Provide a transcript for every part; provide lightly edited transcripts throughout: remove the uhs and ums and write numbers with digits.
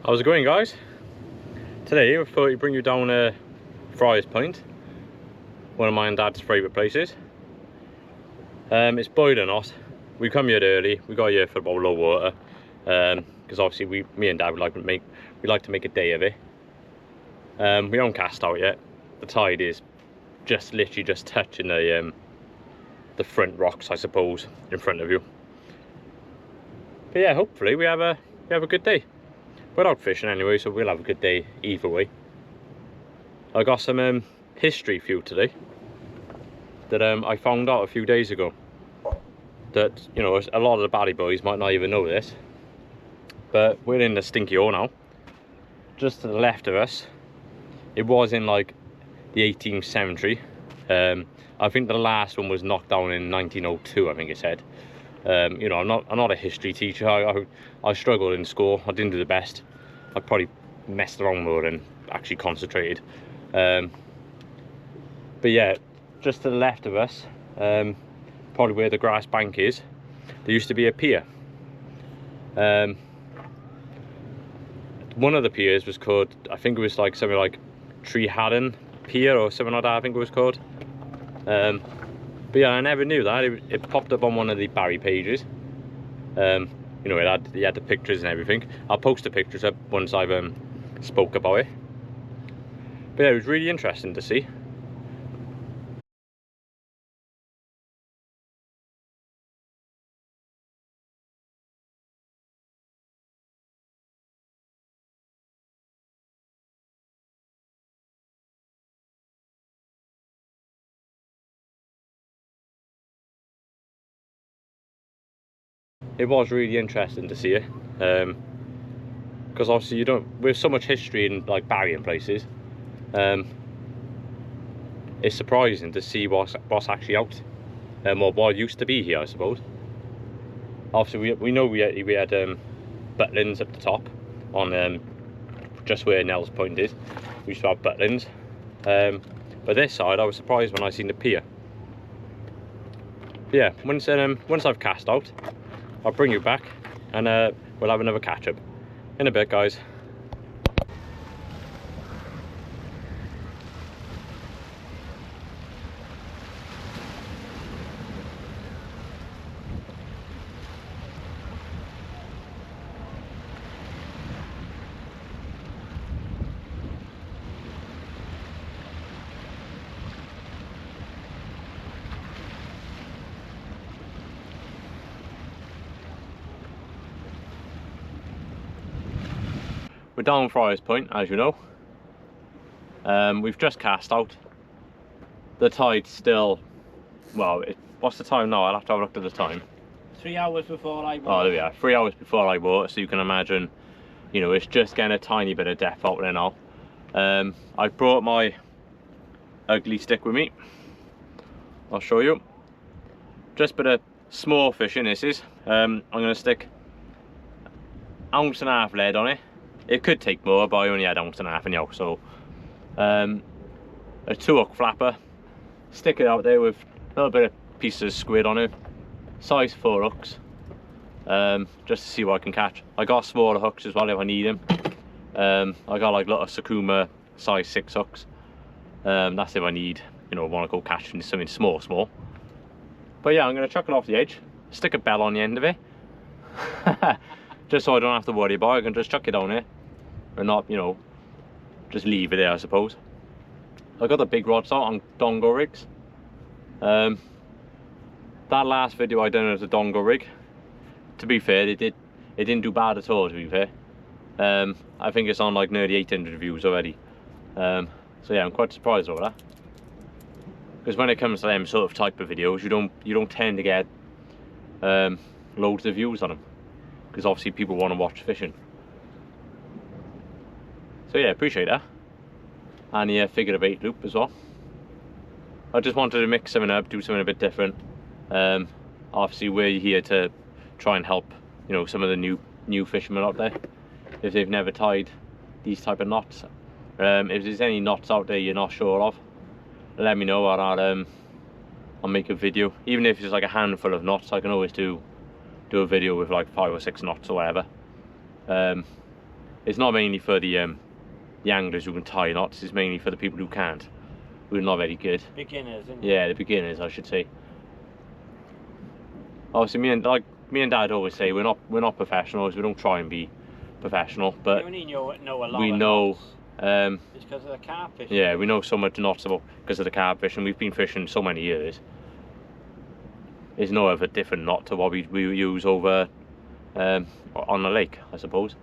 How's it going, guys? Today I thought I'd bring you down Friars Point, one of my and Dad's favourite places. It's boiling hot. We come here early. We got here for about low water, because obviously me and Dad would like to make a day of it. We haven't cast out yet. The tide is literally just touching the front rocks, I suppose, in front of you. But yeah, hopefully we have a good day. We're out fishing anyway, so we'll have a good day either way. I got some history for you today that I found out a few days ago. That, you know, a lot of the baddie boys might not even know this, but we're in the Stinky Hole now. Just to the left of us, it was in like the 18th century. I think the last one was knocked down in 1902, I think it said. You know, I'm not a history teacher. I struggled in school. I didn't do the best. I probably messed around more than actually concentrated. But yeah, just to the left of us, probably where the grass bank is, there used to be a pier. One of the piers was called, I think it was like something like Tree Haddon Pier or something like that, I think it was called. But yeah, I never knew that. It popped up on one of the Barry pages. You know, it had the pictures and everything. I'll post the pictures up once I've spoke about it. But yeah, it was really interesting to see. It was really interesting to see it, because obviously with so much history in like Barry and places, it's surprising to see what's actually out, or what used to be here, I suppose. Obviously we know we had butlins at the top on just where Nell's Point is. We used to have butlins, but this side I was surprised when I seen the pier. But yeah, once I've cast out, I'll bring you back and we'll have another catch up in a bit, guys. We're down Friars Point, as you know. We've just cast out. The tide's still, well, what's the time now? I'll have to have a look at the time. 3 hours before I bought. Oh, there we are. 3 hours before I bought, so you can imagine, you know, it's just getting a tiny bit of depth out there now. I brought my ugly stick with me. I'll show you. Just a bit of small fishing, this is. I'm going to stick 1.5 ounces lead on it. It could take more, but I only had 1.5 ounces anyhow, so a 2-hook flapper, stick it out there with a little bit of pieces of squid on it, size 4 hooks, just to see what I can catch. I got smaller hooks as well if I need them. I got like little Sakuma size 6 hooks. That's if I need, you know, want to go catching something small. But yeah, I'm going to chuck it off the edge, stick a bell on the end of it. Just so I don't have to worry about it. I can just chuck it down here and not, you know, just leave it there, I suppose. I got the big rods out on dongo rigs. That last video I done as a dongo rig, to be fair, it didn't do bad at all, to be fair. I think it's on like nearly 800 views already. So yeah, I'm quite surprised over that. Because when it comes to them sort of type of videos, you don't tend to get loads of views on them. Because obviously people want to watch fishing. So yeah, appreciate that. And yeah, figure of 8 loop as well. I just wanted to mix something up, do something a bit different. Obviously we're here to try and help, you know, some of the new fishermen out there, if they've never tied these type of knots. If there's any knots out there you're not sure of, let me know, or I'll make a video. Even if it's like a handful of knots, I can always do a video with like 5 or 6 knots or whatever. It's not mainly for the anglers who can tie knots. It's mainly for the people who can't, who are not very good. Beginners, isn't Yeah, the beginners, I should say. Obviously, me and Dad always say we're not professionals. We don't try and be professional, but you only know a lot we of know. knots. It's because of the carp fishing. Yeah, we know so much knots about because of the carp fishing. We've been fishing so many years. There's no other different knot to what we use over on the lake, I suppose.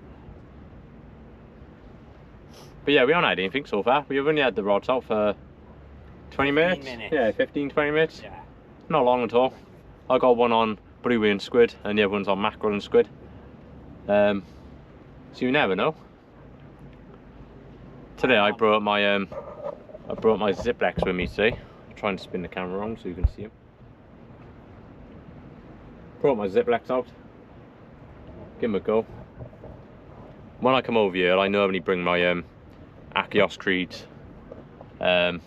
But yeah, we haven't had anything so far. We've only had the rods out for 20 minutes. Yeah, 15, 20 minutes. Yeah. Not long at all. I got one on brewy and squid, and the other one's on mackerel and squid. So you never know. Today I brought my Ziplex with me today. I'm trying to spin the camera around so you can see them. Brought my Ziplex out. Give them a go. When I come over here, I normally bring my Achios creeds. But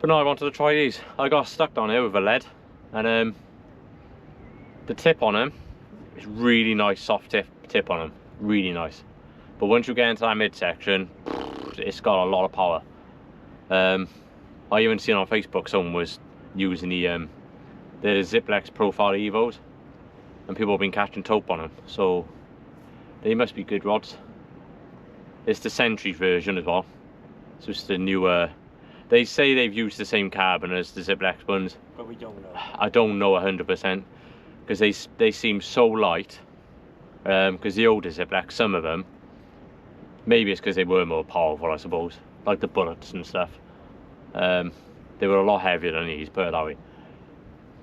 no, I wanted to try these. I got stuck down here with a lead, and the tip on them is really nice, soft tip on them, really nice. But once you get into that midsection, it's got a lot of power. I even seen on Facebook someone was using the Ziplex Profile Evos, and people have been catching taupe on them, so they must be good rods. It's the Sentry version as well, so it's the newer. They say they've used the same carbon as the Ziplex ones, but we don't know. I don't know 100% because they seem so light. Because the older Ziplex, some of them, maybe it's because they were more powerful, I suppose, like the bullets and stuff. They were a lot heavier than these, put it that way.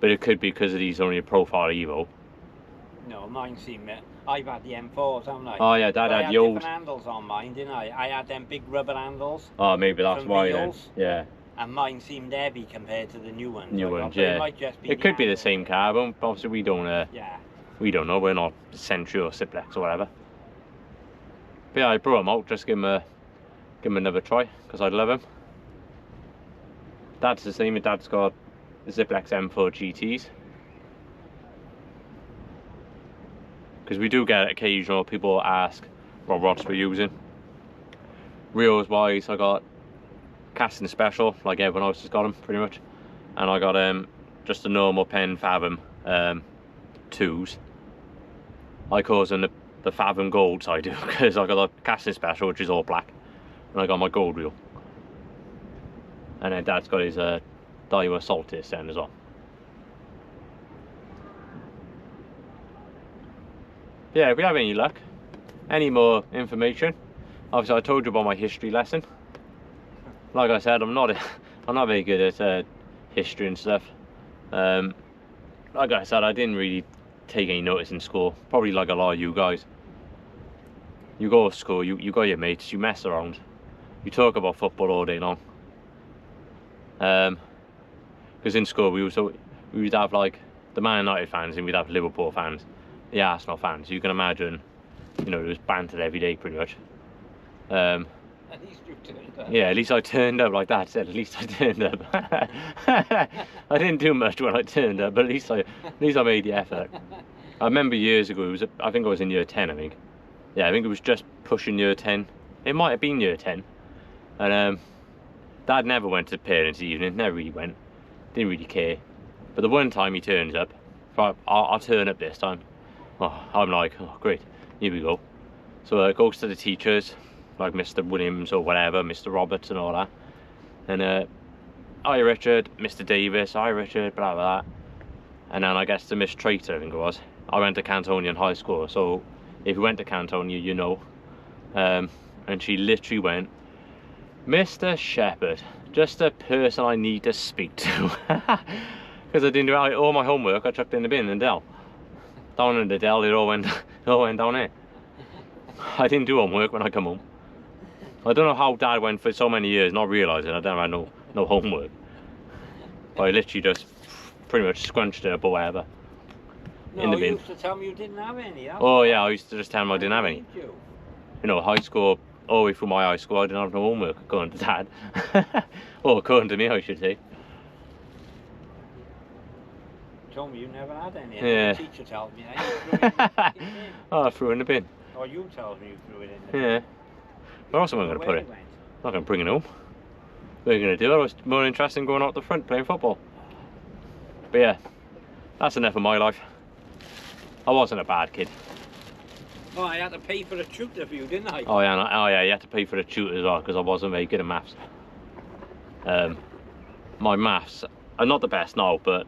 But it could be because of these only a Profile Evo. No, mine seem it. I've had the M4s, haven't I? Oh yeah, Dad had the old. different handles on mine, didn't I? I had them big rubber handles. Oh, maybe that's from why Reels, then. Yeah. And mine seemed heavy compared to the new ones. New I got, ones, but yeah. It might just be It could be the handle. same carbon, but obviously we don't. Yeah. We don't know. We're not Sentry or Ziplex or whatever. But yeah, I brought them out. Just give them another try because I love them. Dad's the same. Dad's got the Ziplex M4 GTs. Because we do get occasional people ask what rods we're using. Reels wise, I got casting special, like everyone else has got them pretty much, and I got just a normal Pen Fathom 2s. I call them the Fathom Golds, I do, because I got the casting special, which is all black, and I got my gold reel, and then Dad's got his Daiwa Saltis then as well. Yeah, if we have any luck, any more information, obviously I told you about my history lesson. Like I said, I'm not very good at history and stuff. Like I said, I didn't really take any notice in school, probably like a lot of you guys. You go to school, you got your mates, you mess around, you talk about football all day long. Because in school we would have like the Man United fans and we'd have Liverpool fans, the Arsenal fans. You can imagine, you know, it was bantered every day pretty much. At least you turned up. Yeah, at least I turned up, like Dad said. At least I turned up. I didn't do much when I turned up, but at least I made the effort. I remember years ago, I think I was in year 10. I think, yeah, I think it was just pushing year 10. It might have been year 10, and Dad never went to parents' evening. Never really went. Didn't really care. But the one time he turns up, I'll turn up this time. Oh, I'm like, oh great, here we go. So it goes to the teachers, like Mr. Williams or whatever, Mr. Roberts and all that. And hi Richard, Mr. Davis, hi Richard, blah blah blah. And then I guess to Miss Traitor, I think it was. I went to Cantonian High School, so if you went to Cantonia, you know. And she literally went, Mr. Shepherd, just a person I need to speak to. Because I didn't do all my homework, I chucked in the bin in the Dell. Down in the Dell, it all went down there. I didn't do homework when I come home. I don't know how Dad went for so many years not realising I don't have no homework. But I literally just pretty much scrunched it up or whatever. No, in the you bin. used to tell me you didn't have any. Oh yeah, I used to just tell him I didn't have any. You? You know, high school, all the way through my high school, I didn't have no homework, according to Dad. Or according to me, I should say. You told me you never had any. Yeah. The teacher told me that. Oh, I threw in the bin. Or you told me you threw it in the Yeah. Where else am I going to Where put it it? went. I'm not going to bring it home. What are you going to do? I was more interested in going out the front playing football. But yeah, that's enough of my life. I wasn't a bad kid. Oh, I had to pay for a tutor for you, didn't I? Oh yeah, you had to pay for the tutor as well because I wasn't very good at maths. My maths are not the best now, but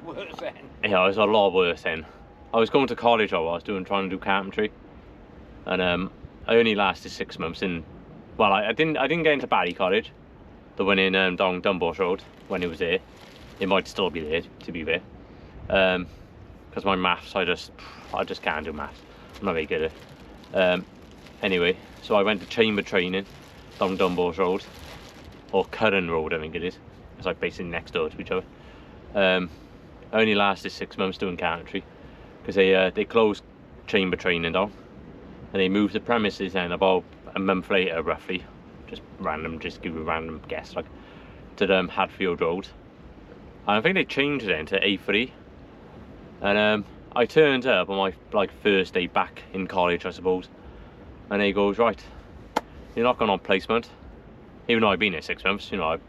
Worse then. yeah, it was a lot worse then. I was going to college. I was trying to do carpentry, and I only lasted 6 months in. Well, I didn't get into Barry College, the one in down Dunbosh Road when it was there. It might still be there, to be fair. Because my maths, I just can't do maths. I'm not very good at it. Anyway, so I went to chamber training down Dunbosh Road, or Curran Road, I think it is. It's like basically next door to each other. I only lasted 6 months doing carpentry because they closed chamber training down, and they moved the premises then about a month later, roughly, just give you a random guess, like to Hadfield Road. And I think they changed it then to A3. And I turned up on my first day back in college, I suppose, and he goes, right, you're not going on placement, even though I've been here 6 months. You know,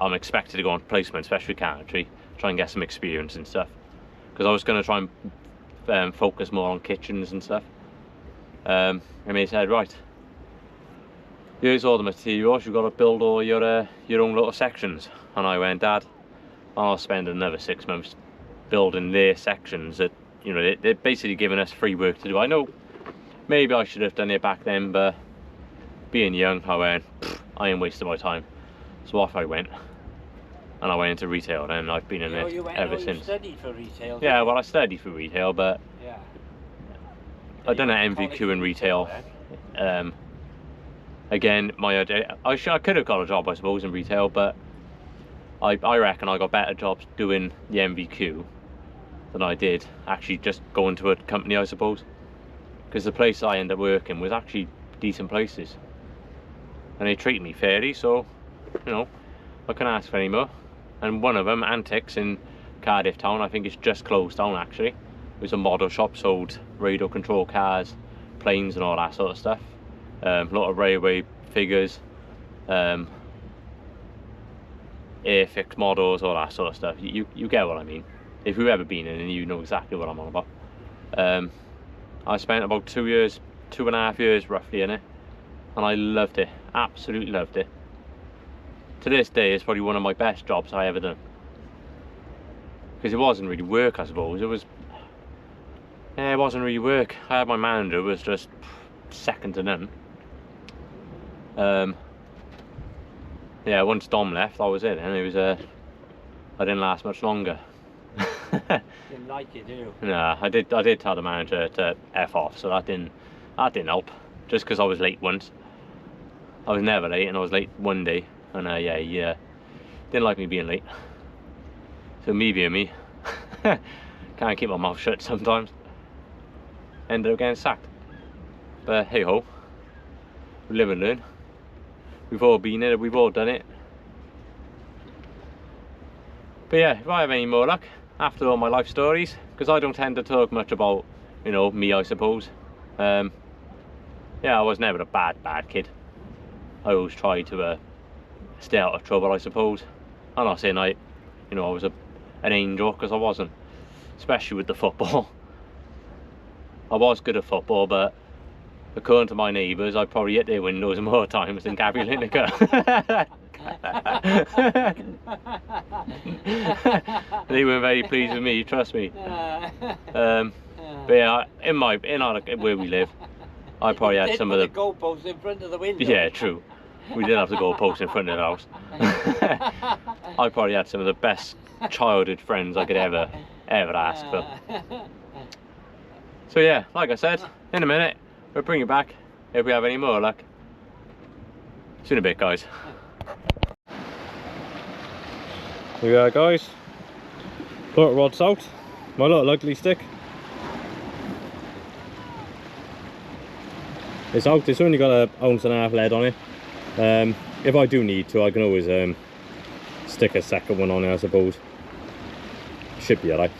I'm expected to go on placement, especially carpentry, try and get some experience and stuff, because I was going to try and focus more on kitchens and stuff. And he said, right, here's all the materials, you've got to build all your own little sections. And I went, Dad, I'll spend another 6 months building their sections that, you know, they're basically giving us free work to do. I know maybe I should have done it back then, but being young, I went, I ain't wasting my time. So off I went, and I went into retail, and I've been in it ever since. You studied for retail. Yeah, well, I studied for retail, but yeah, I done an MVQ in retail. Again, my idea, I could have got a job, I suppose, in retail, but I reckon I got better jobs doing the MVQ than I did actually just going to a company, I suppose, because the place I ended up working was actually decent places, and they treat me fairly, so, you know, I can ask for any more. And one of them, Antics in Cardiff Town, I think it's just closed down actually. It was a model shop, sold radio control cars, planes and all that sort of stuff. A lot of railway figures, airfix models, all that sort of stuff. You get what I mean. If you've ever been in it, you know exactly what I'm on about. I spent about 2.5 years roughly in it, and I loved it, absolutely loved it. To this day, it's probably one of my best jobs I ever done, because it wasn't really work, I suppose. It wasn't really work. I had my manager who was just second to none. Yeah, once Dom left, that was it, and it was I didn't last much longer. Didn't like it, do you? Nah, I did tell the manager to F off, so that didn't help. Just because I was late once. I was never late, and I was late one day, and yeah, he didn't like me being late. So me being me, can't keep my mouth shut sometimes. Ended up getting sacked. But hey ho, we live and learn. We've all been in it, we've all done it. But yeah, if I have any more luck after all my life stories, because I don't tend to talk much about, you know, me, I suppose. Yeah, I was never a bad kid. I always tried to stay out of trouble, I suppose. I'm not saying I was an angel, because I wasn't, especially with the football. I was good at football, but according to my neighbours, I probably hit their windows more times than Gabby Lineker. They weren't very pleased with me, trust me. But yeah, where we live, I probably had some of the goalposts in front of the window. Yeah, true. We did have the goalposts in front of the house. I probably had some of the best childhood friends I could ever ask for. So yeah, like I said, in a minute we'll bring you back if we have any more luck. See you in a bit, guys. Here we are, guys. Quarter rod's out. My little ugly stick. It's out. It's only got 1.5 ounce lead on it. If I do need to, I can always stick a second one on it, I suppose. Should be alright.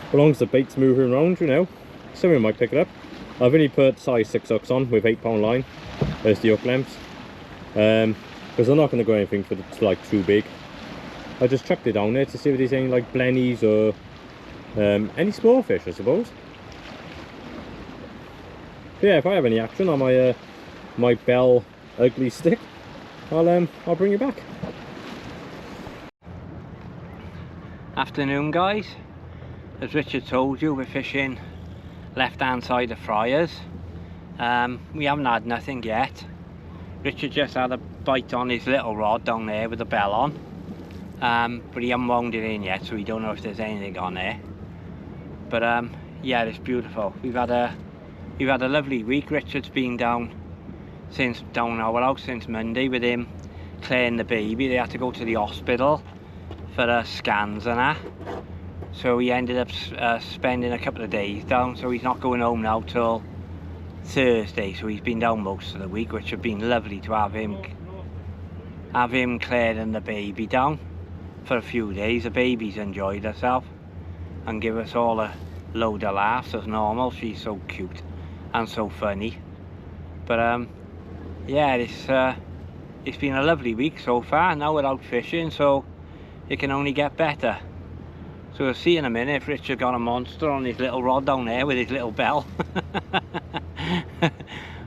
as long as the bait's moving around, you know, someone might pick it up. I've only put size 6 hooks on with 8-pound line as the hook lengths, because I'm not going to go anything for like too big. I just chucked it down there to see if there's any like blennies or any small fish, I suppose. But yeah, if I have any action on my my bell ugly stick, I'll bring you back. Afternoon, guys. As Richard told you, we're fishing left hand side of Friars. We haven't had nothing yet. Richard just had a bite on his little rod down there with the bell on, but he hasn't wound it in yet, so we don't know if there's anything on there. But yeah, it's beautiful. We've had a lovely week. Richard's been down our house since Monday with him clearing the baby. They had to go to the hospital for scans and that, so he ended up spending a couple of days down, so he's not going home now till Thursday. So he's been down most of the week, which have been lovely to have him clearing the baby down for a few days. The baby's enjoyed herself and give us all a load of laughs as normal. She's so cute and so funny. But yeah, it's been a lovely week so far. Now we're out fishing, so it can only get better. So we'll see in a minute if Richard got a monster on his little rod down there with his little bell.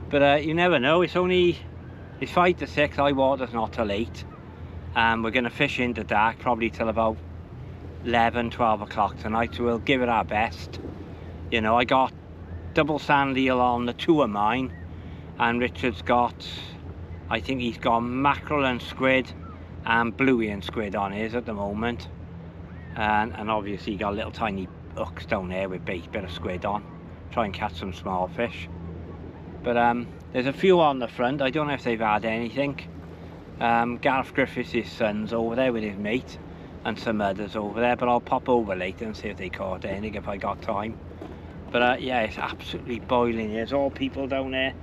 But you never know. It's 5 to 6, high water's not till 8. We're going to fish into dark probably till about 11-12 o'clock tonight, so we'll give it our best. You know, I got double sand eel on the 2 of mine, and Richard's got, I think he's got mackerel and squid and bluey and squid on his at the moment, and obviously he got little tiny hooks down there with bait, bit of squid on, try and catch some small fish. But there's a few on the front. I don't know if they've had anything. Gareth Griffiths, his son's over there with his mate, and some others over there, but I'll pop over later and see if they caught anything if I got time. But yeah, it's absolutely boiling. There's all people down there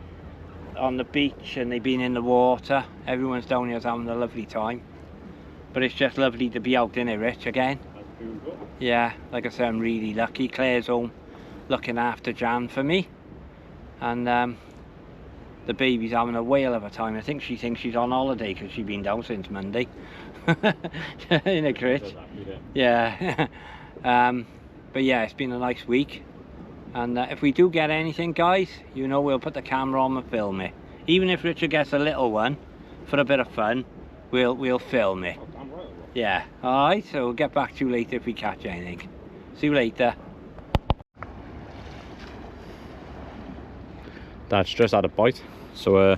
on the beach, and they've been in the water. Everyone's down here having a lovely time. But it's just lovely to be out in it, Rich, again. Yeah, like I said, I'm really lucky. Claire's home looking after Jan for me, and the baby's having a whale of a time. I think she thinks she's on holiday because she's been down since Monday in a crate. Yeah. But yeah, it's been a nice week, and if we do get anything, guys, you know, we'll put the camera on and film it. Even if Richard gets a little one for a bit of fun, we'll film it. Yeah, alright, so we'll get back to you later if we catch anything. See you later. That's just had a bite, so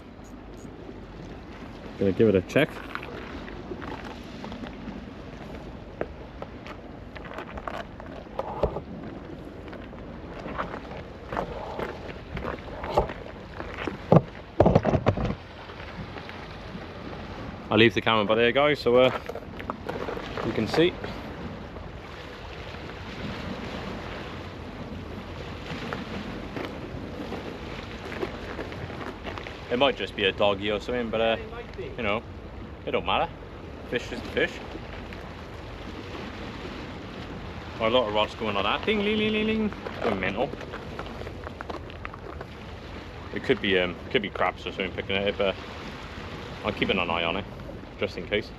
gonna give it a check. I'll leave the camera by there, guys, so you can see. It might just be a doggy or something, but you know, it don't matter. Fish is a fish. Or a lot of rods going like that. Ding, ling, ling, ling, ling. Going mental. It could be crabs or something picking at it, but I'm keeping an eye on it, just in case.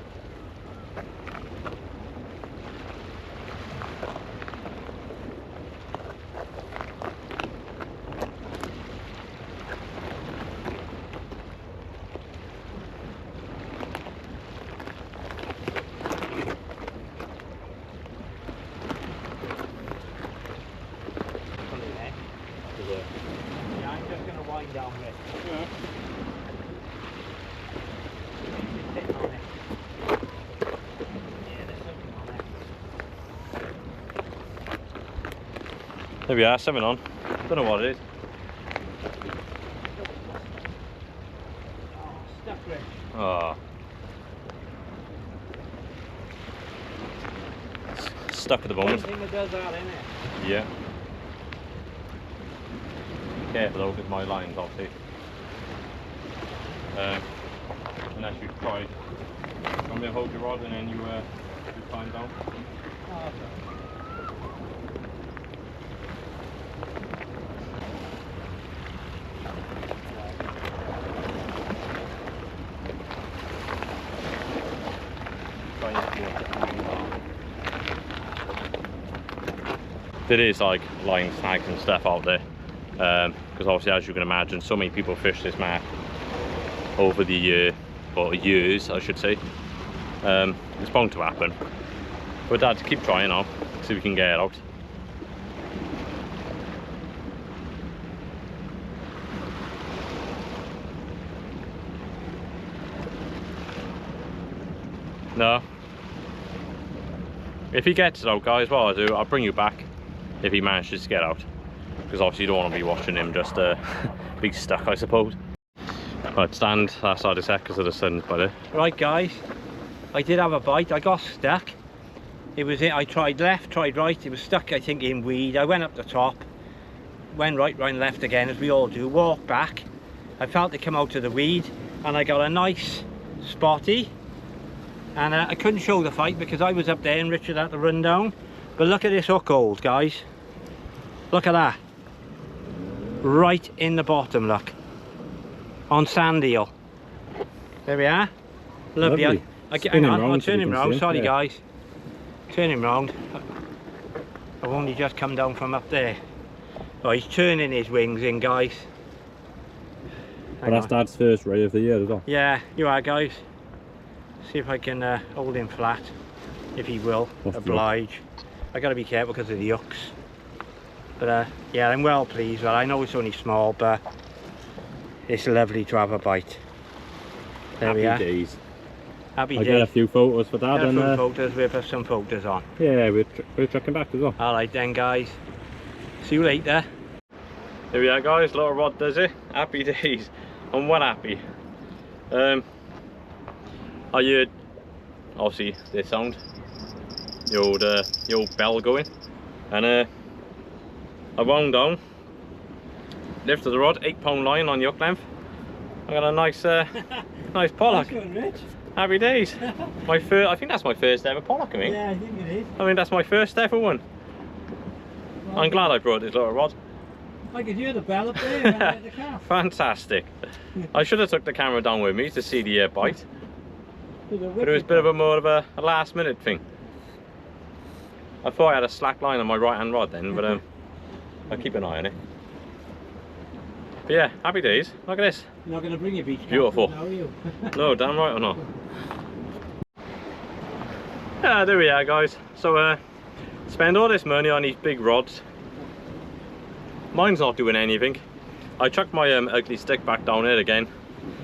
Yeah, I'm just going to wind down with it. Yeah. There we are, 7 on. Don't know what it is. Oh, stuck, Rich. Oh. Stuck at the moment. One thing that does that, isn't it? Yeah. Careful though with my lines, obviously. Unless you try. I'm going to hold your rod and then you climb down. Oh, okay. there is like line snags and stuff out there, because obviously, as you can imagine, so many people fish this mark over the year, or years I should say. It's bound to happen, but Dad, keep trying now, see if we can get it out. No. If he gets it out, guys, what I'll do, I'll bring you back if he manages to get out, because obviously you don't want to be watching him just be stuck, I suppose. Right, stand that side of the set because of the sun's by there. Right guys, I did have a bite. I got stuck. It was it. I tried left, tried right. It was stuck, I think, in weed. I went up the top, went right, right and left again, as we all do. Walked back. I felt it come out of the weed, and I got a nice spotty. And I couldn't show the fight because I was up there and Richard had to run down. But look at this hook hold, guys. Look at that. Right in the bottom, look. On sand eel. There we are. Lovely. Hang on, I'll turn him round. Sorry, guys. Turn him round. I've only just come down from up there. Oh, he's turning his wings in, guys. But that's Dad's first ray of the year as well. Yeah, you are, guys. See if I can hold him flat, if he will oblige. I got to be careful because of the hooks. But yeah, I'm well pleased. Well, I know it's only small, but it's lovely to have a bite. There we are. Happy days. Happy I'll days. get a few photos for Dad. Get And a few photos with some photos on. Yeah, we're tracking back as well. Alright then, guys. See you later. There we are, guys. Little rod does it. Happy days. I'm well happy. I heard obviously this sound, the old bell going, and I wound down, lifted the rod, 8-pound line on the hook length. I got a nice nice pollock. Happy days. My first, I think that's my first ever pollock. I mean, yeah, I think it is. I mean, that's my first ever one. Well, I'm glad I brought this little rod. I could hear the bell up there at the calf. Fantastic. I should have took the camera down with me to see the bite. But it was a bit of a more of a last minute thing. I thought I had a slack line on my right hand rod then, but I'll keep an eye on it. But yeah, happy days. Look at this. You're not going to bring your beach cap, beautiful. now, are you? No, damn right or not. Yeah, there we are, guys. So spend all this money on these big rods. Mine's not doing anything. I chucked my ugly stick back down here again.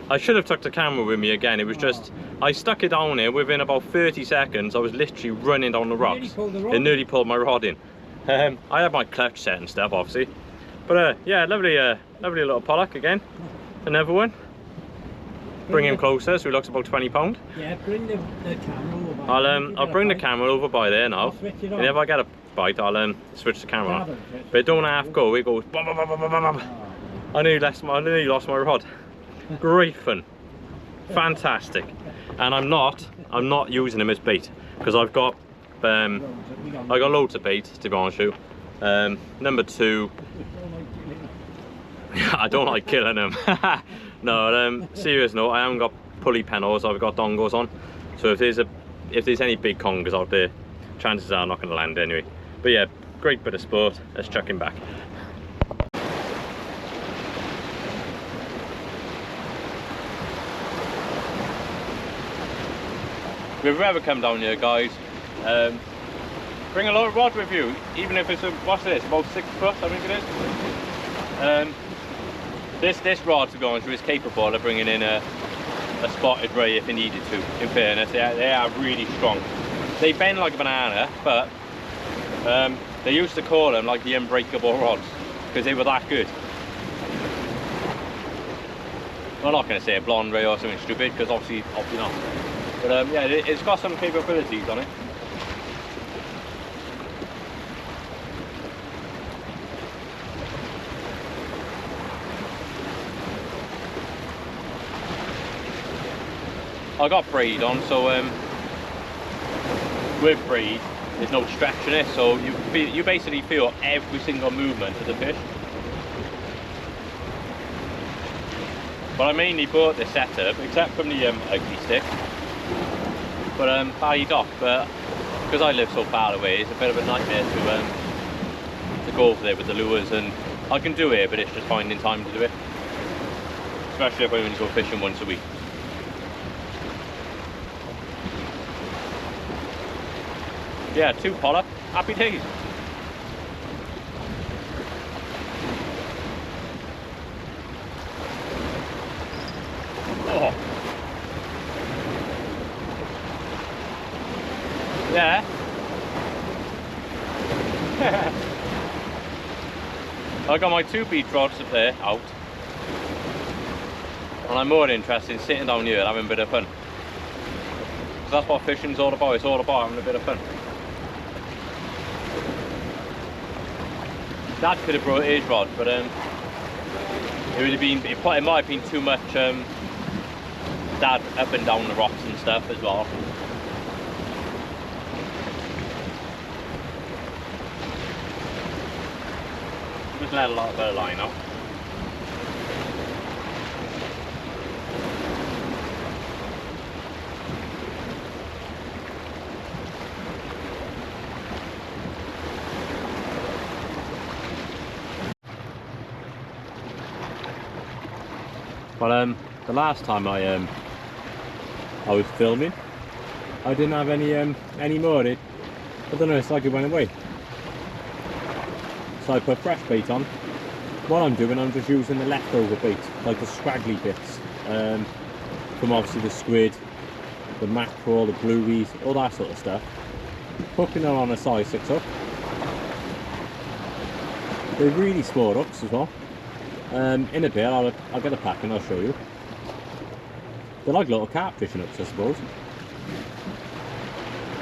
I should have took the camera with me again. It was just, I stuck it down here within about 30 seconds. I was literally running down the rocks. It nearly pulled my rod in. I had my clutch set and stuff, obviously. But yeah, lovely little pollock again. Another one. Bring him closer so he looks about 20 pound. Yeah, bring the camera over. I'll bring the camera over by there now. And if I get a bite, I'll switch the camera on. But it don't half go. It goes bum, bum, bum, bum, bum, bum. I nearly lost my rod. Great fun, fantastic. And I'm not using him as bait because I got loads of bait, to be honest with you. Number 2, I don't like killing them. No, serious note, I haven't got pulley pennels, I've got dongles on. So if there's any big congers out there, chances are I'm not going to land anyway. But yeah, great bit of sport. Let's chuck him back. If you've ever come down here, guys, bring a little rod with you, even if it's what's this, about 6 foot, I think it is. This rod, to be honest, is capable of bringing in a spotted ray if it needed to. In fairness, they are really strong. They bend like a banana, but they used to call them like the unbreakable rods because they were that good. I'm not going to say a blonde ray or something stupid because obviously not. But yeah, it's got some capabilities on it. I got braid on, so with braid there's no stretch in it, so you basically feel every single movement of the fish. But I mainly bought this setup, except from the ugly stick, but Bally Dock. But because I live so far away, it's a bit of a nightmare go over there with the lures, and I can do it, but it's just finding time to do it, especially if I only go fishing once a week. Yeah, 2 pollock, happy days. Oh. Yeah. I got my 2 bead rods up there out, and I'm more interested in sitting down here and having a bit of fun. Because that's what fishing's all about. It's all about having a bit of fun. Dad could have brought his rod, but it would have been, it might have been too much Dad up and down the rocks and stuff as well. Just let a lot of line out. Well, the last time I was filming, I didn't have any more. I don't know, it's like it went away. So I put fresh bait on. What I'm doing, I'm just using the leftover bait, like the scraggly bits, from obviously the squid, the mackerel, the blueies, all that sort of stuff. Hooking them on a size 6 hook. They're really small hooks as well. In a bit, I'll get a pack and I'll show you. They're like little carp fishing hooks, I suppose.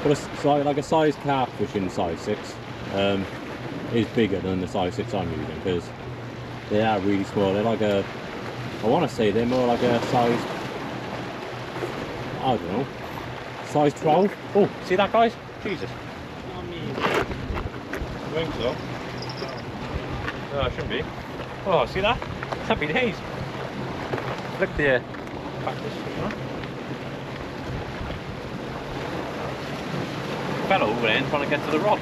But it's like a size carp fishing size 6 is bigger than the size 6 I'm using, because they are really small. They're like a, I want to say they're more like a size, I don't know, size 12. Oh, see that, guys? Jesus. I think so. No, it shouldn't be. Oh, see that? Happy days. Look there. Practice. Fell over there trying to get to the rod.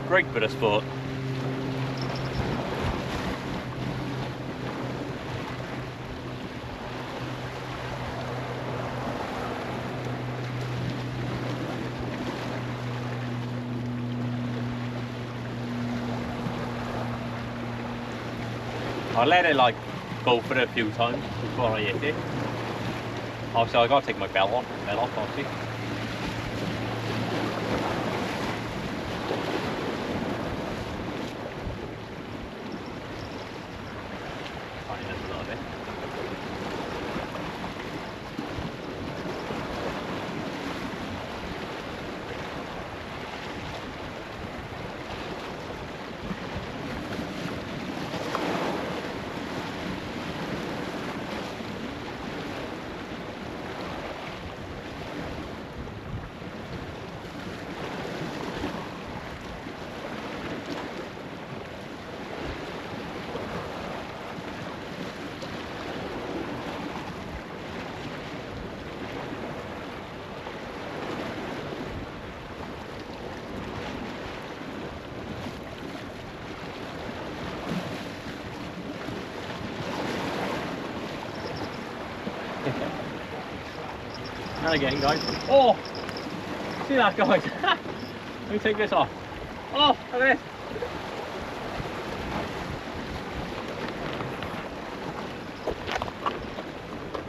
Great bit of sport. I let it like go for it a few times before I hit it. Obviously I gotta take my belt off obviously. Tighten this a little bit. And again, guys. Oh! See that, guys? Let me take this off. Oh, look at this.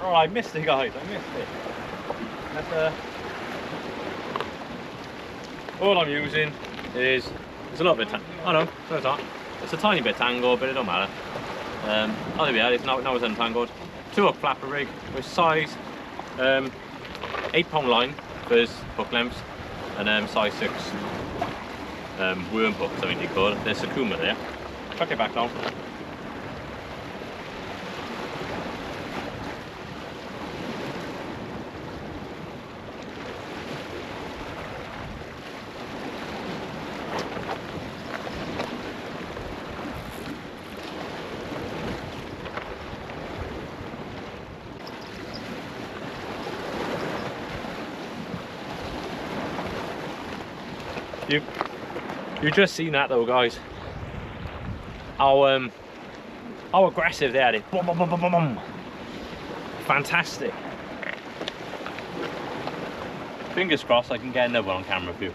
Oh, I missed it, guys. I missed it. That's all I'm using is, it's a little bit, oh no, no it's not. It's a tiny bit tangled, but it don't matter. Oh, there we are, now it's untangled. 2-hook flapper rig with size 8-pound line for his hook lengths, and size 6 worm hooks, I think they call it. There's Sakuma there. Chuck it back down. You just seen that though, guys. How aggressive they had it. Boom, boom, boom, boom, boom, boom. Fantastic. Fingers crossed I can get another one on camera for you.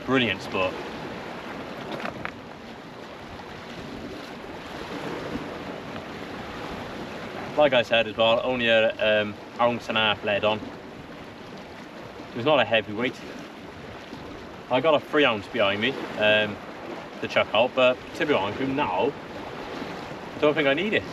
Brilliant sport. Like I said as well, only a ounce and a half lead on. It's not a heavyweight. I got a 3 ounce behind me to chuck out, but to be honest with you now, I don't think I need it.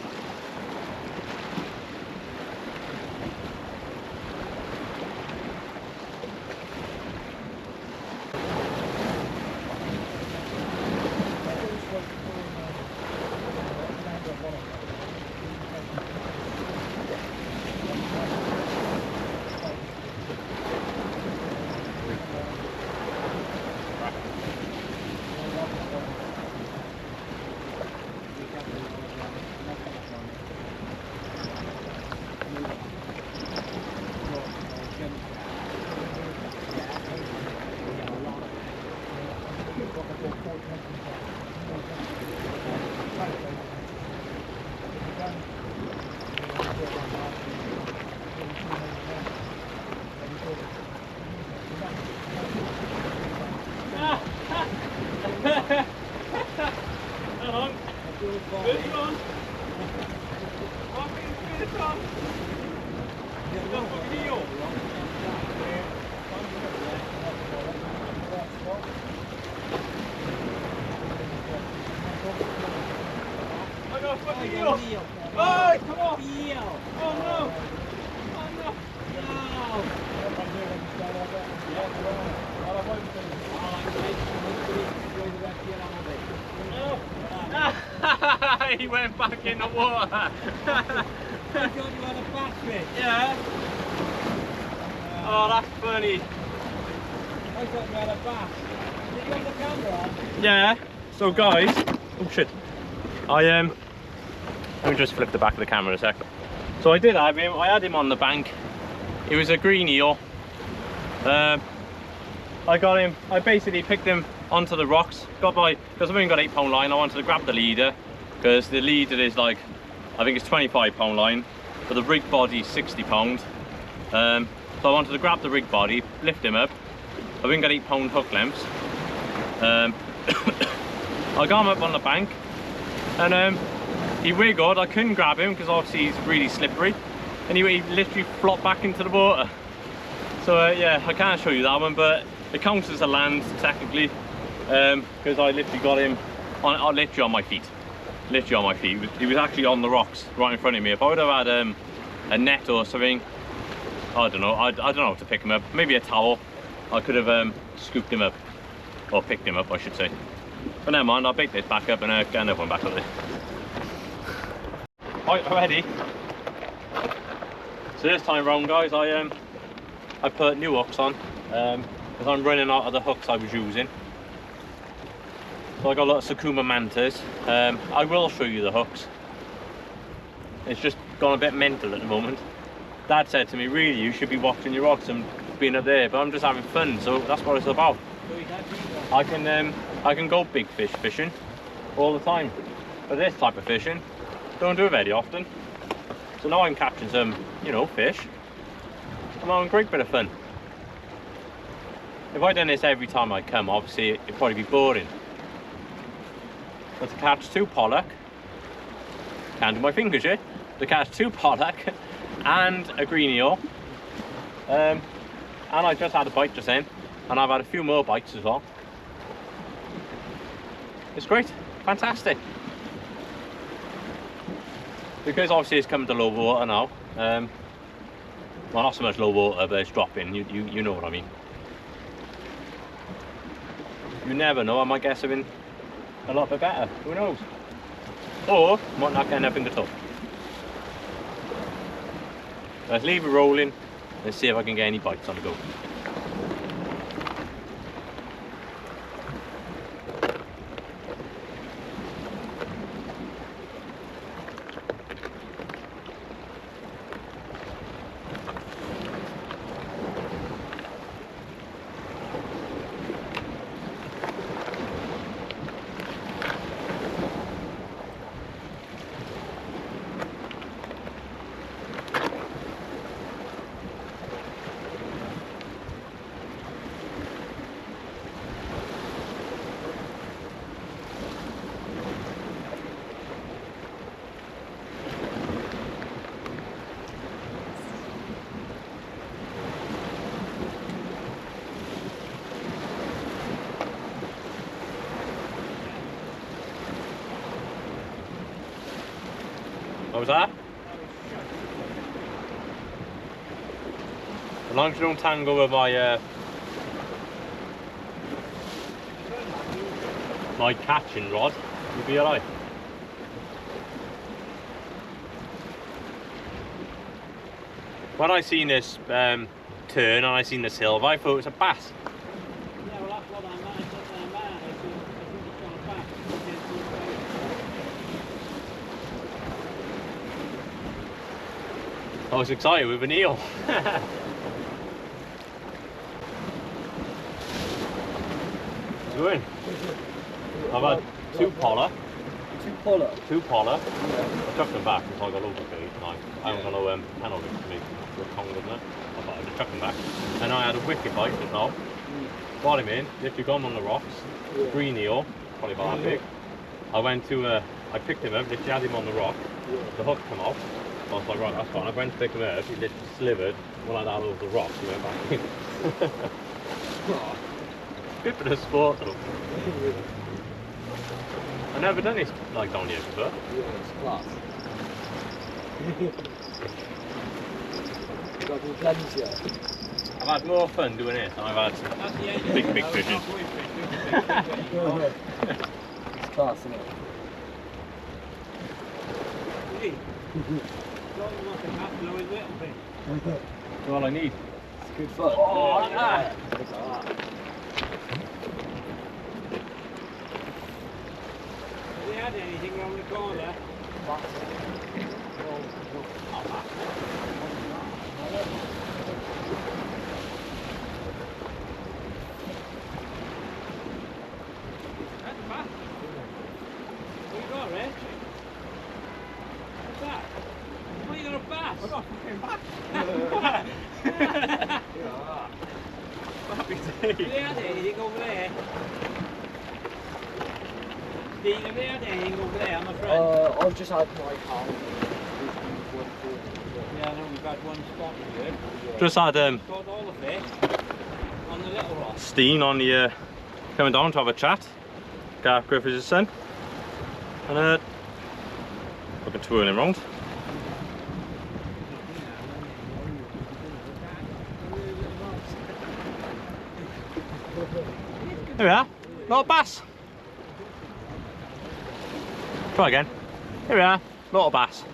Oh, come on! Oh no! Oh no! No! He went back in the water. I thought you had a bass fish. Yeah. Oh, that's funny. I thought you had a bass. Did you have the camera on? Yeah. So guys, oh shit. Let me just flip the back of the camera a sec. So I did have him. I had him on the bank. He was a green eel. I got him. I basically picked him onto the rocks. Got my, because I've only got 8 pound line. I wanted to grab the leader because the leader is like, I think it's 25 pound line, but the rig body is 60 pound. So I wanted to grab the rig body, lift him up. I've only got 8 pound hook lengths. I got him up on the bank, and he wiggled. I couldn't grab him because obviously he's really slippery, and he literally flopped back into the water. So yeah, I can't show you that one, but it counts as a land technically, because I literally got him on, literally on my feet. Literally on my feet. He was actually on the rocks right in front of me. If I would have had a net or something, I don't know. I don't know how to pick him up. Maybe a towel. I could have scooped him up, or picked him up, I should say. But never mind. I'll bait this back up and get another one back up there. Right, ready. So this time round, guys, I put new hooks on because I'm running out of the hooks I was using. So I got a lot of Sakuma Mantas. I will show you the hooks. It's just gone a bit mental at the moment. Dad said to me, really, you should be watching your hooks and being up there, but I'm just having fun, so that's what it's about. I can go big fish fishing all the time, but this type of fishing, don't do it very often. So now I'm catching some, you know, fish. I'm having a great bit of fun. If I done this every time I come, obviously it'd probably be boring. But to catch 2 pollock, can't do my fingers yet. To catch 2 pollock and a green eel, and I just had a bite just then, and I've had a few more bites as well. It's great, fantastic. Because obviously it's coming to low water now. Well, not so much low water, but it's dropping. You know what I mean. You never know. I might get something a lot bit better. Who knows? Or might not get nothing at all. Let's leave it rolling. Let's see if I can get any bites on the go. was that? As long as you don't tangle with my my catching rod, you'll be alright. When I seen this turn and I seen the silver, I thought it was a bass. Yeah, well that's what I meant. I think it's got a bass. I was excited with an eel. Good. I've had two poller. Two poller. I chucked them back until I got over bait. I haven't got no penalty to make with tongue, isn't it? I thought I'd just chuck them back. And I had a wicked bite just now. Brought him in, literally got him on the rocks. Green eel, probably about that big. I went to, I picked him up, literally had him on the rock. The hook come off. I was like, right, that's fine. I went to pick him up, he literally slivered. When I had over the rocks, he went back in. Bit of a sport though. I've never done this like down here before. Yeah, it's class. Got to plunge here. I've had more fun doing it than I've had big fishes. It's class, isn't it? That's all I need. It's good fun. Oh, yeah. Have they had anything around the corner? That's a bass. What you got, Reg? What's that? Oh, you got a bass? I got a fucking bass. Happy Have days. they had anything over there? Dean, have they had anything over there, my friend? I've just had my hand. Yeah, I know we've had one spot here. Just had Caught all the fish on the little rock. Steen on the coming down to have a chat. Gareth Griffiths' son. And fucking twirling him round. There we are. Little bass. Try again. Here we are. Little bass.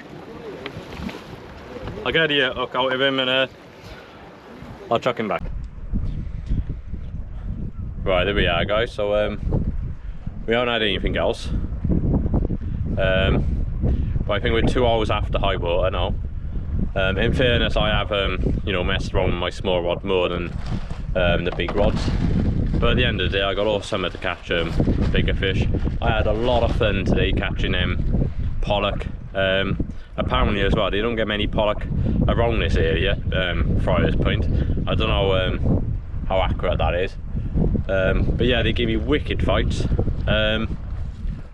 I'll get the hook out of him and I'll chuck him back. Right, there we are, guys. So we haven't had anything else. But I think we're 2 hours after high water now. In fairness, I have you know, messed around with my small rod more than the big rods. But at the end of the day, I got all summer to catch bigger fish. I had a lot of fun today catching pollock. Apparently as well, they don't get many pollock around this area, Friars Point. I don't know how accurate that is. But yeah, they give me wicked fights.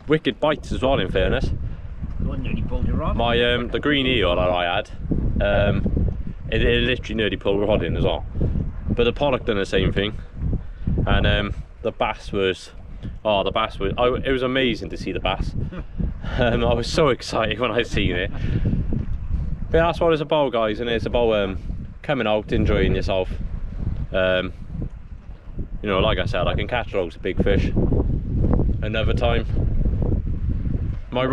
Wicked bites as well, in fairness. Nearly pulled your rod. My the green eel that I had, it literally nearly pulled the rod in as well. But the pollock done the same thing. And the bass was, it was amazing to see the bass. I was so excited when I seen it. But that's what it's about, guys, and it's about coming out, enjoying yourself. You know, like I said, I can catch loads of big fish. Another time, I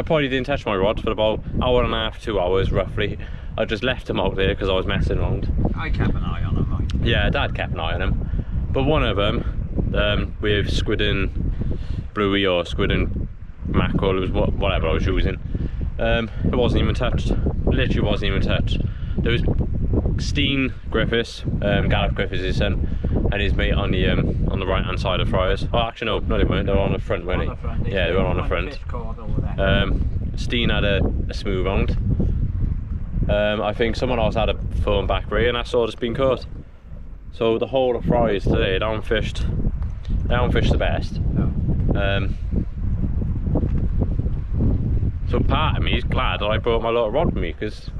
probably didn't touch my rod for about an hour and a half, 2 hours roughly. I just left them out there because I was messing around. I kept an eye on them, mate. Yeah, Dad kept an eye on them. But one of them, with squid and bluey or squid and mackerel, it was whatever I was using. It wasn't even touched. Literally wasn't even touched. There was Steen Griffiths, Gareth Griffiths' son, and his mate on the right hand side of Friars. Oh, actually no, no they weren't. They were on the front, weren't they? Yeah, they were on the front. Steen had a smooth round. I think someone else had a phone back ray, and that's all that's been caught. So the whole of Friars today, they haven't fished the best. No. So part of me is glad that I brought my little rod with me, because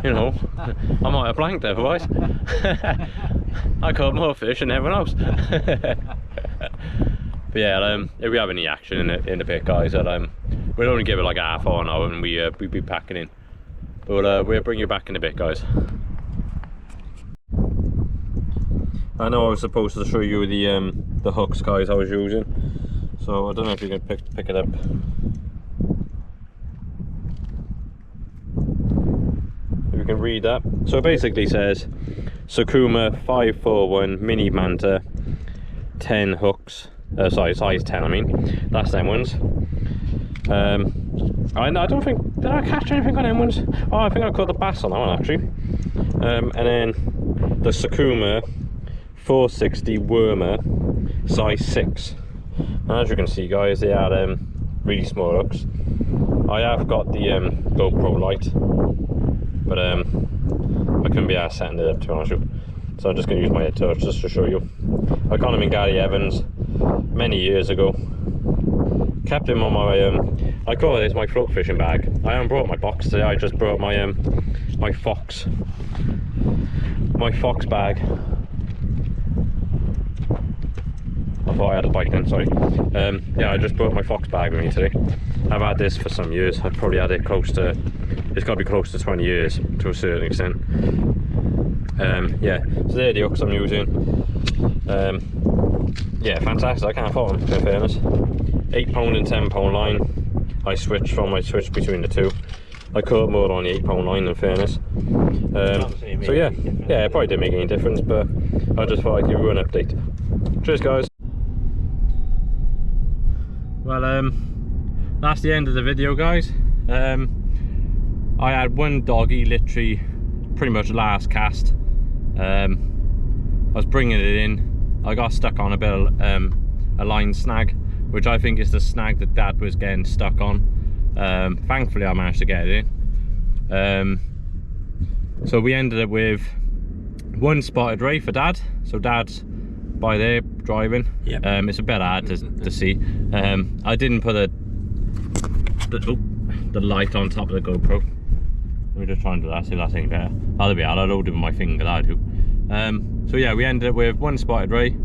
you know, I might have blanked otherwise. I caught more fish than everyone else. But yeah, if we have any action in the pit, guys, I'll we'll only give it like a half hour now, and we'll be packing in. But we'll bring you back in a bit, guys. I know I was supposed to show you the hooks, guys, I was using. So I don't know if you can pick it up. If you can read that. So it basically says Sakuma 541 Mini Manta 10 hooks. Sorry, size 10, I mean. That's them ones. I don't think, did I catch anything on them ones? Oh, I think I caught the bass on that one actually. And then the Sakuma 460 Wormer size 6. And as you can see, guys, they are really small hooks. I have got the GoPro light, but I couldn't be arsed setting it up, to be honest with you. So I'm just going to use my head torch just to show you. I got him in Gary Evans many years ago. Kept him on my I call this my float fishing bag. I haven't brought my box today. I just brought my my fox bag. I thought I had a bike then, sorry. Yeah, I just brought my fox bag with me today. I've had this for some years. I've probably had it close to, it's got to be close to 20 years to a certain extent. Yeah, so they're the hooks I'm using. Yeah, fantastic. I can't fault them, in fairness. 8 pound and 10 pound line. I switched between the two. I caught more on the 8 pound line, in fairness. So yeah, it probably didn't make any difference, but I just thought I'd give you an update. Cheers, guys. Well, that's the end of the video, guys. I had one doggy literally pretty much last cast. I was bringing it in. I got stuck on a bit of a line snag, which I think is the snag that Dad was getting stuck on. Thankfully I managed to get it in. So we ended up with one spotted ray for Dad. So Dad's by there driving. Yep. It's a bit hard to see. I didn't put the light on top of the GoPro. Let me just try and do that, see if that's any better. Oh, there we are. I loaded with my finger, that I do. So yeah, we ended up with one spotted ray.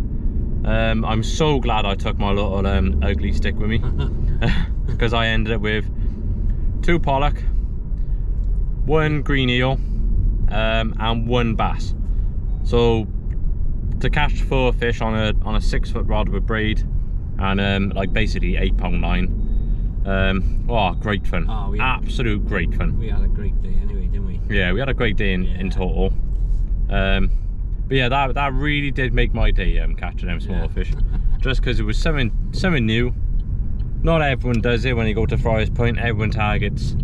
I'm so glad I took my little ugly stick with me, because I ended up with 2 pollock, 1 green eel, and 1 bass. So to catch 4 fish on a 6-foot rod with braid and like basically 8 pound line. Oh, great fun. Oh, absolute great fun. We had a great day anyway, didn't we? Yeah, we had a great day in total. But yeah, that really did make my day catching them small fish. Just because it was something new. Not everyone does it when you go to Friars Point. Everyone targets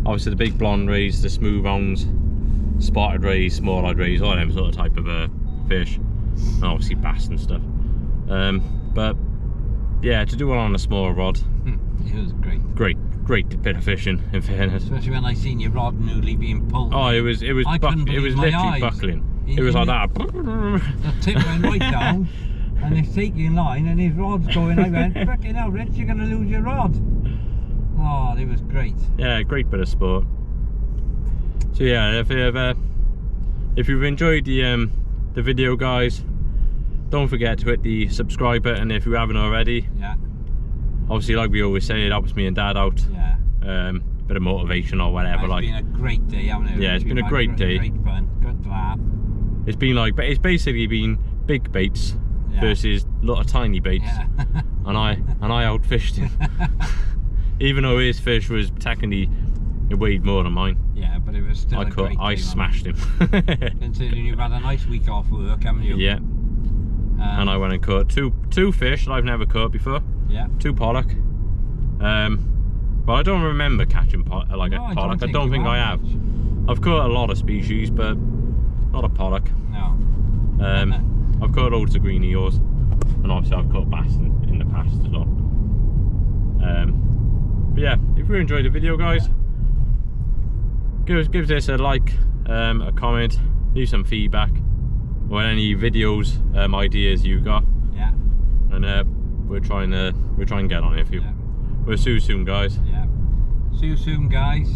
obviously the big blonde rays, the smooth rounds, spotted rays, small-eyed rays, all them sort of type of fish. And obviously bass and stuff. But yeah, to do it on a small rod, it was great bit of fishing, in fairness. Especially when I seen your rod newly being pulled. Oh, it was literally buckling. It was like that. The tip went right down, and he's taking line, and his rod's going. I went, "Frickin' hell, Rich, you're gonna lose your rod." Oh, it was great. Yeah, great bit of sport. So yeah, if you've enjoyed the video, guys, don't forget to hit the subscribe button if you haven't already. Yeah. Obviously, like we always say, it helps me and Dad out. Yeah. Bit of motivation or whatever. It's been a great day, hasn't it? Yeah, it's been a great day. Great fun. Good laugh. It's been like, but it's basically been big baits versus a lot of tiny baits, and I outfished him. Even though his fish was technically, it weighed more than mine. Yeah, but it was still I smashed him. Considering you've had a nice week off work, haven't you? Yeah. And I went and caught two fish that I've never caught before. Yeah. 2 pollock. But I don't remember catching a pollock. I don't think I have. I've caught a lot of species, but not a pollock. No. I've caught loads of green eels, and obviously I've caught bass in the past as well. But yeah, if you enjoyed the video, guys, give this a like, a comment, leave some feedback, or any videos ideas you got. Yeah. And we'll try and get on it for you. Yeah. We'll see you soon, guys. Yeah. See you soon, guys.